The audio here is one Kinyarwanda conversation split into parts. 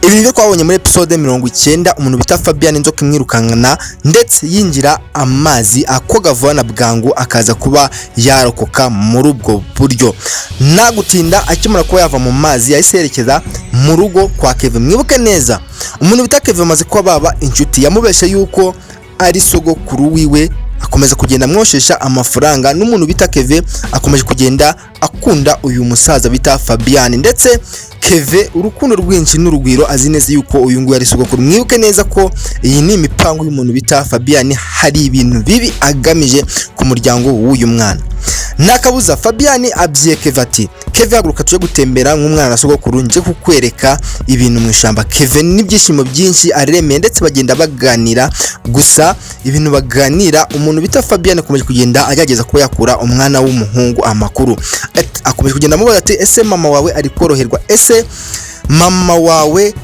Ibi nibyo twabonye muri episode 90 umuntu bita Fabian inzoka imwirukankana ndetse yinjira amazi akoga vuba na bwangu akaza kuba yarokoka muri ubwo buryo. Nagutinda akimara kuba yava mu mazi yahiserekeza mu rugo kwa Kevin. Mwibuke neza umuntu bita Kevin amaze kuba baba inshuti yamubeshe yuko ari sogokuru wiwe, akomeza kugenda amwoshesha amafaranga n'umuntu bita Kevin akomeje kugenda akunda uyu musaza bita Fabian, ndetse Kevin urukundo rwinshi n'urugwiro azi neza yuko uyu nguyu ari sogokuru. Mwibuke neza ko iyi ni imipango y'umuntu bita Fabian, hari ibintu bibi agamije ku muryango w'uyu mwana. Nakabuza Fabian abyiye Kevin ati Kevin haguruka tuje gutembera nk'umwana na sogokuru nje kukwereka ibintu mu ishamba. Kevin n'ibyishimo byinshi aremeye ndetse bagenda baganira, gusa ibintu baganira umuntu bita Fabian akomeje kugenda agerageza ko yakura umwana w'umuhungu amakuru. Akomeje kugenda amubaza ati ese mama wawe ari koroherwa, ese mama wawe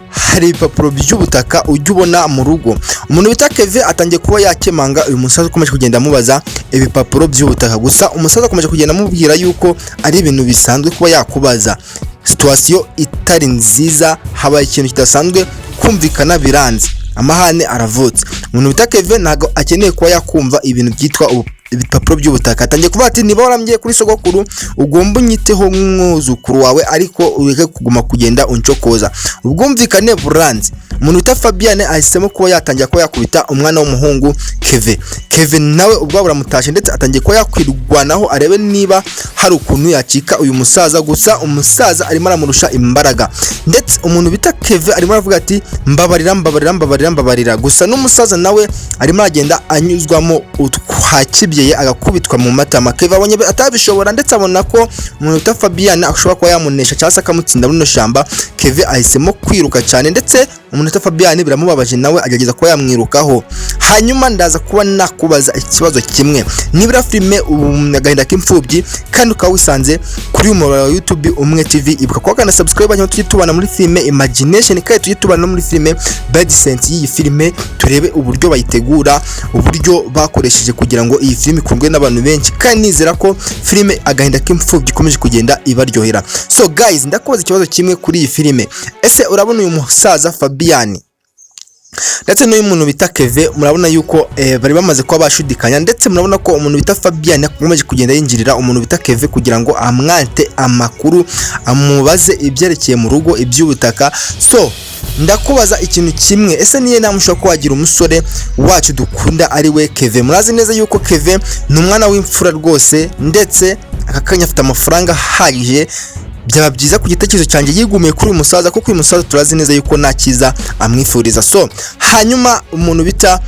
hari ibipapuro by'ubutaka ujya ubona mu rugo. Umuntu bita Kevin atangiye kuba yakemanga uyu musaza ukomeje kugenda amubaza ibipapuro by'ubutaka, gusa umusaza akomeje kugenda amubwira yuko ari ibintu bisanzwe kuba yakubaza. Situation itari nziza, habaye ikintu kidasanzwe, kumvikana biranze, amahane aravutse. Umuntu bita Kevin ntago akeneye kuba yakumva ibintu byitwa ibipapuro by'ubutaka. Atangiye kuvuga ati niba waramgiye kuri sogokuru ugomba unyiteho nk'umwuzukuru wawe ariko ureke kuguma kugenda uncokoza. Ubwumvikane buranze. Umuntu bita Fabian ahisemo kuba yatangira kuba yakubita umwana w'umuhungu Kevin. Kevin nawe ubwo buramutashe ndetse atangiye kuba yakwirwanaho arebe niba hari ukuntu yacika uyu musaza, gusa umusaza arimo aramurusha imbaraga ndetse umuntu bita Kevin arimo aravuga ati mbabarira, gusa n'umusaza nawe arimo agenda anyuzwamo utwakibyeye agakubitwa mu matama. Kevin abonye atabishobora ndetse abona ko umuntu bita Fabian ashobora kuba yamunesha cyangwa se akamutsinda muri no shamba. Kevin ahisemo kwiruka cyane ndetse umuntu bita Fabian biramubabaje nawe agerageza kuba yamwirukaho. Hanyuma ndaza kuba nakubaza ikibazo kimwe, nibura filime agahinda k'imfubyi kandi ukaba wisanze kuri umuyoboro wa YouTube Umwe TV, ibuka kuba kana subscribe hanyuma tujye tubana muri filime Imagination kandi tujye tubana no muri filime Bad Sense. Iyi filime turebe uburyo bayitegura, uburyo bakoresheje kugira ngo iyi filime ikundwe n'abantu benshi, kandi nizera ko filime agahinda k'imfubyi ikomeje kugenda ibaryohera. So guys, ndakubaza ikibazo kimwe kuri iyi filime, ese urabona uyu musaza Fabian ndetse n'uyu muntu bita Kevin murabona yuko bari bamaze kuba bashudikanya, ndetse murabona ko umuntu bita Fabian akomeje kugenda yinjirira umuntu bita Kevin kugira ngo amwante amakuru, amubaze ibyerekeye mu rugo iby'ubutaka. So ndakubaza ikintu kimwe, ese niye namushaka ko wagira umusore wacu dukunda ari we Kevin. Murazi neza yuko Kevin ni umwana w'imfura rwose ndetse akakanya afite amafaranga ahagije. Byaba byiza ku gitekerezo cyanjye yigumiye kuri uyu musaza kuko uyu musaza turazi neza yuko ntakiza amwifuriza. So hanyuma umuntu bita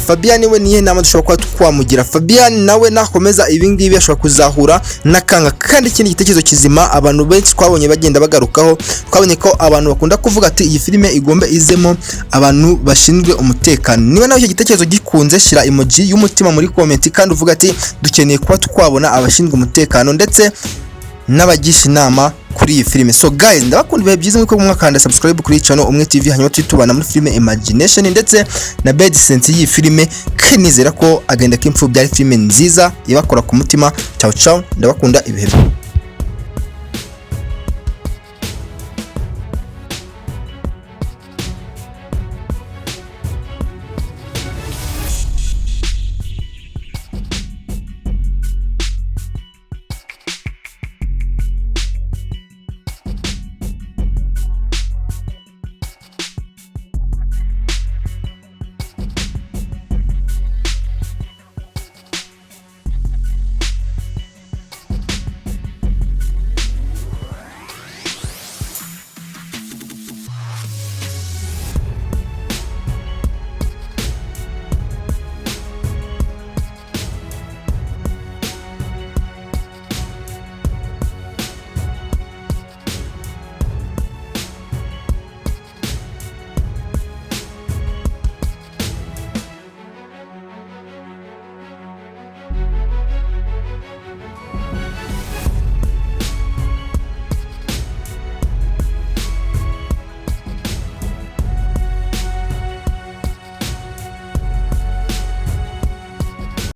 Fabian we niye nama dushobora kuba twamugira. Fabian nawe nakomeza ibingibi ashobora kuzahura nakanga, kandi ikindi gitekerezo kizima abantu benshi twabonye bagenda bagarukaho, twabonye ko abantu bakunda kuvuga ati iyi filime igombe izemo abantu bashinzwe umutekano. Niba nawe icyo gitekerezo gikunze shira emoji y'umutima muri comment kandi uvuga ati dukeneye kuba twabona abashinzwe umutekano ndetse n'abagisha inama kuri iyi filime. So guys, ndabakunda ibihe byiza nk'uko mwakanda subscribe kuri channel Umwe TV hanyuma tubana muri filime Imagination ndetse na Bad Sense. Iyi filime kinizera ko agahinda k'imfubyi ari filime nziza ibakora ku mutima. Ciao ndabakunda ibihe